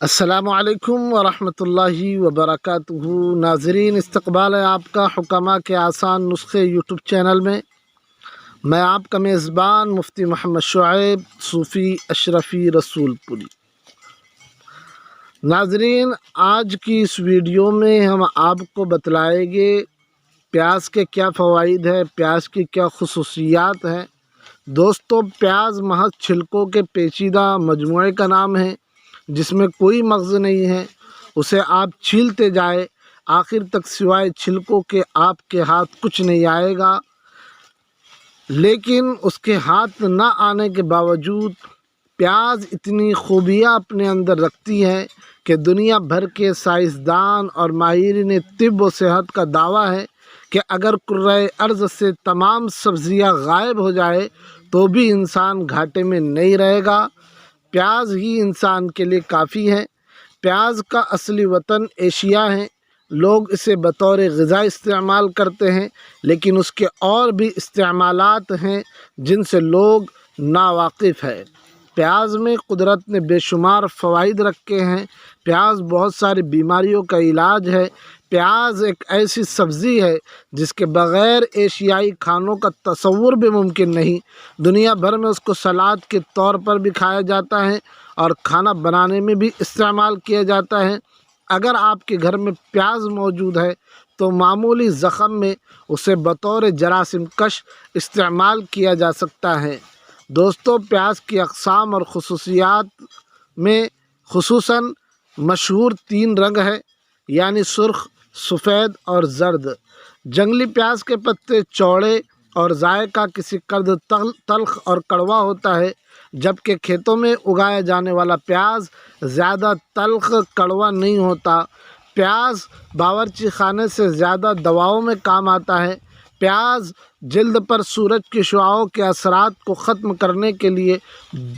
السلام علیکم ورحمۃ اللہ وبرکاتہ۔ ناظرین، استقبال ہے آپ کا حکماء کے آسان نسخے یوٹیوب چینل میں آپ کا میزبان مفتی محمد شعیب صوفی اشرفی رسول پوری۔ ناظرین، آج کی اس ویڈیو میں ہم آپ کو بتلائیں گے پیاز کے کیا فوائد ہے، پیاز کی کیا خصوصیات ہیں۔ دوستو، پیاز محض چھلکوں کے پیچیدہ مجموعے کا نام ہے جس میں کوئی مغز نہیں ہے۔ اسے آپ چھیلتے جائے، آخر تک سوائے چھلکوں کے آپ کے ہاتھ کچھ نہیں آئے گا۔ لیکن اس کے ہاتھ نہ آنے کے باوجود پیاز اتنی خوبیاں اپنے اندر رکھتی ہے کہ دنیا بھر کے سائنسدان اور ماہرین طب و صحت کا دعویٰ ہے کہ اگر کرۂ ارض سے تمام سبزیاں غائب ہو جائے تو بھی انسان گھاٹے میں نہیں رہے گا۔ پیاز ہی انسان کے لیے کافی ہے۔ پیاز کا اصلی وطن ایشیا ہے۔ لوگ اسے بطور غذا استعمال کرتے ہیں، لیکن اس کے اور بھی استعمالات ہیں جن سے لوگ ناواقف ہیں۔ پیاز میں قدرت نے بے شمار فوائد رکھے ہیں۔ پیاز بہت ساری بیماریوں کا علاج ہے۔ پیاز ایک ایسی سبزی ہے جس کے بغیر ایشیائی کھانوں کا تصور بھی ممکن نہیں۔ دنیا بھر میں اس کو سلاد کے طور پر بھی کھایا جاتا ہے اور کھانا بنانے میں بھی استعمال کیا جاتا ہے۔ اگر آپ کے گھر میں پیاز موجود ہے تو معمولی زخم میں اسے بطور جراثیم کش استعمال کیا جا سکتا ہے۔ دوستو، پیاز کی اقسام اور خصوصیات میں خصوصاً مشہور 3 رنگ ہے، یعنی سرخ، سفید اور زرد۔ جنگلی پیاز کے پتے چوڑے اور ذائقہ کسی قدر تلخ اور کڑوا ہوتا ہے، جبکہ کھیتوں میں اگایا جانے والا پیاز زیادہ تلخ کڑوا نہیں ہوتا۔ پیاز باورچی خانے سے زیادہ دواؤں میں کام آتا ہے۔ پیاز جلد پر سورج کی شعاؤں کے اثرات کو ختم کرنے کے لیے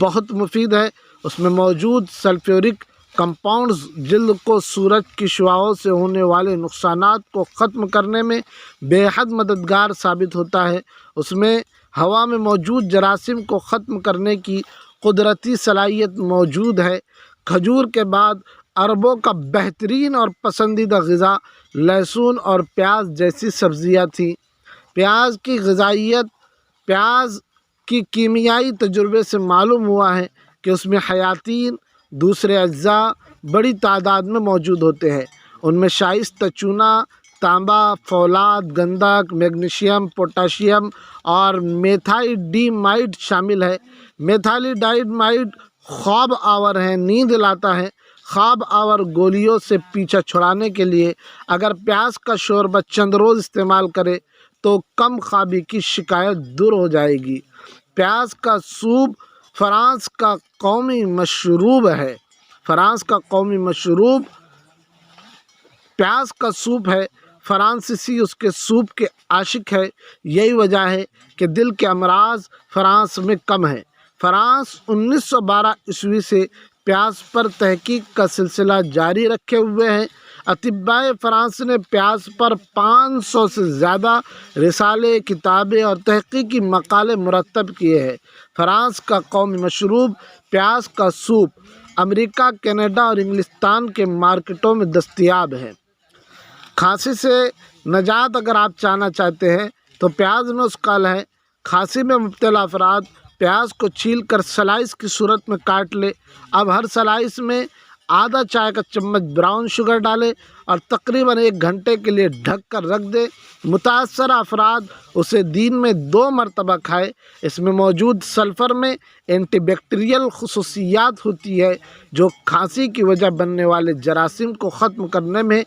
بہت مفید ہے۔ اس میں موجود سلفیورک کمپاؤنڈز جلد کو سورج کی شعاؤں سے ہونے والے نقصانات کو ختم کرنے میں بے حد مددگار ثابت ہوتا ہے۔ اس میں ہوا میں موجود جراثیم کو ختم کرنے کی قدرتی صلاحیت موجود ہے۔ کھجور کے بعد عربوں کا بہترین اور پسندیدہ غذا لہسن اور پیاز جیسی سبزیاں تھیں۔ پیاز کی غذائیت، پیاز کی کیمیائی تجربے سے معلوم ہوا ہے کہ اس میں حیاتین دوسرے اجزاء بڑی تعداد میں موجود ہوتے ہیں۔ ان میں شائستہ چونا، تانبا، فولاد، گندھک، میگنیشیم، پوٹاشیم اور میتھائیڈیمائڈ شامل ہے۔ میتھائیڈیمائڈ خواب آور ہے، نیند لاتا ہے۔ خواب آور گولیوں سے پیچھا چھڑانے کے لیے اگر پیاز کا شوربہ چند روز استعمال کرے تو کم خوابی کی شکایت دور ہو جائے گی۔ پیاز کا سوپ فرانس کا قومی مشروب ہے۔ فرانس کا قومی مشروب پیاز کا سوپ ہے۔ فرانسیسی اس کے سوپ کے عاشق ہے۔ یہی وجہ ہے کہ دل کے امراض فرانس میں کم ہیں۔ فرانس 1912 عیسوی سے پیاز پر تحقیق کا سلسلہ جاری رکھے ہوئے ہیں۔ اطباء فرانس نے پیاز پر 500 سے زیادہ رسالے، کتابیں اور تحقیقی مقالے مرتب کیے ہیں۔ فرانس کا قومی مشروب پیاز کا سوپ امریکہ، کینیڈا اور انگلستان کے مارکیٹوں میں دستیاب ہے۔ کھانسی سے نجات اگر آپ چاہنا چاہتے ہیں تو پیاز نسخہ ہے۔ کھانسی میں مبتلا افراد پیاز کو چھیل کر سلائس کی صورت میں کاٹ لے۔ اب ہر سلائس میں آدھا چائے کا چمچ براؤن شوگر ڈالے اور تقریباً 1 گھنٹے کے لیے ڈھک کر رکھ دے۔ متاثرہ افراد اسے دن میں 2 مرتبہ کھائے۔ اس میں موجود سلفر میں اینٹی بیکٹیریل خصوصیات ہوتی ہے جو کھانسی کی وجہ بننے والے جراثیم کو ختم کرنے میں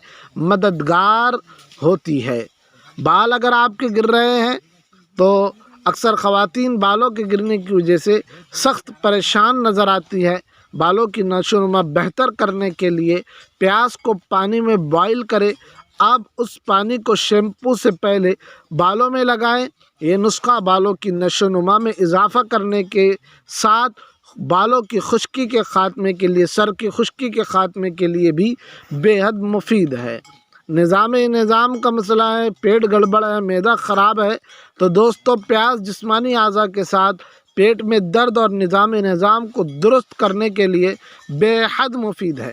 مددگار ہوتی ہے۔ بال اگر آپ کے گر رہے ہیں تو اکثر خواتین بالوں کے گرنے کی وجہ سے سخت پریشان نظر آتی ہے۔ بالوں کی نشو و نما بہتر کرنے کے لیے پیاز کو پانی میں بوائل کرے۔ اب اس پانی کو شیمپو سے پہلے بالوں میں لگائیں۔ یہ نسخہ بالوں کی نشو و نما میں اضافہ کرنے کے ساتھ بالوں کی خشکی کے خاتمے کے لیے، سر کی خشکی کے خاتمے کے لیے بھی بے حد مفید ہے۔ نظام کا مسئلہ ہے، پیٹ گڑبڑ ہے، معدہ خراب ہے تو دوستو پیاز جسمانی اعضاء کے ساتھ پیٹ میں درد اور نظام کو درست کرنے کے لیے بے حد مفید ہے۔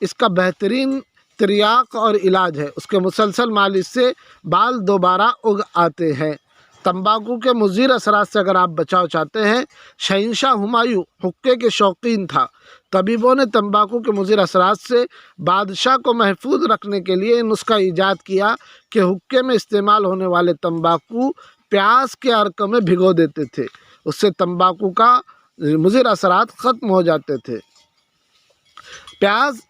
اس کا بہترین تریاق اور علاج ہے۔ اس کے مسلسل مالش سے بال دوبارہ اگ آتے ہیں۔ تمباکو کے مضر اثرات سے اگر آپ بچاؤ چاہتے ہیں، شہنشاہ ہمایوں حقے کے شوقین تھا۔ طبیبوں نے تمباکو کے مضر اثرات سے بادشاہ کو محفوظ رکھنے کے لیے نسخہ ایجاد کیا کہ حقے میں استعمال ہونے والے تمباکو پیاز کے عرق میں بھگو دیتے تھے، اس سے تمباکو کا مضر اثرات ختم ہو جاتے تھے۔ پیاز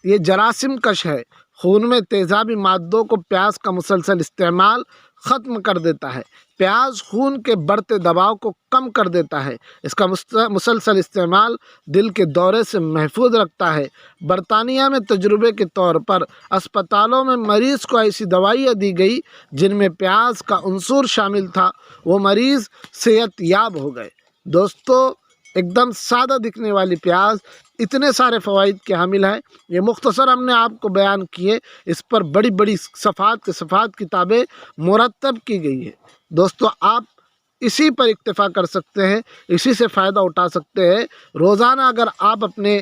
یہ جراثیم کش ہے۔ خون میں تیزابی مادوں کو پیاز کا مسلسل استعمال ختم کر دیتا ہے۔ پیاز خون کے بڑھتے دباؤ کو کم کر دیتا ہے۔ اس کا مسلسل استعمال دل کے دورے سے محفوظ رکھتا ہے۔ برطانیہ میں تجربے کے طور پر اسپتالوں میں مریض کو ایسی دوائیاں دی گئی جن میں پیاز کا عنصر شامل تھا، وہ مریض صحت یاب ہو گئے۔ دوستو، ایک دم سادہ دکھنے والی پیاز اتنے سارے فوائد کے حامل ہے۔ یہ مختصر ہم نے آپ کو بیان کیے، اس پر بڑی بڑی صفحات کے صفحات کتابیں مرتب کی گئی ہے۔ دوستو، آپ اسی پر اکتفا کر سکتے ہیں، اسی سے فائدہ اٹھا سکتے ہیں۔ روزانہ اگر آپ اپنے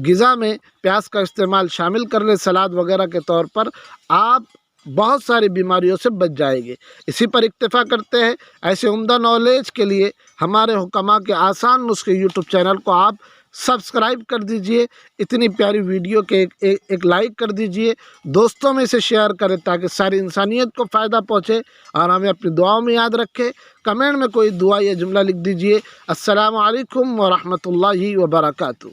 غذا میں پیاز کا استعمال شامل کر لیں سلاد وغیرہ کے طور پر، آپ بہت ساری بیماریوں سے بچ جائیں گے۔ اسی پر اکتفا کرتے ہیں۔ ایسے عمدہ نالج کے لیے ہمارے حکماء کے آسان نسخے یوٹیوب چینل کو آپ سبسکرائب کر دیجئے۔ اتنی پیاری ویڈیو کے ایک لائک کر دیجئے، دوستوں میں سے شیئر کریں تاکہ ساری انسانیت کو فائدہ پہنچے، اور ہمیں اپنی دعاؤں میں یاد رکھیں۔ کمنٹ میں کوئی دعا یا جملہ لکھ دیجئے۔ السلام علیکم ورحمۃ اللہ وبرکاتہ۔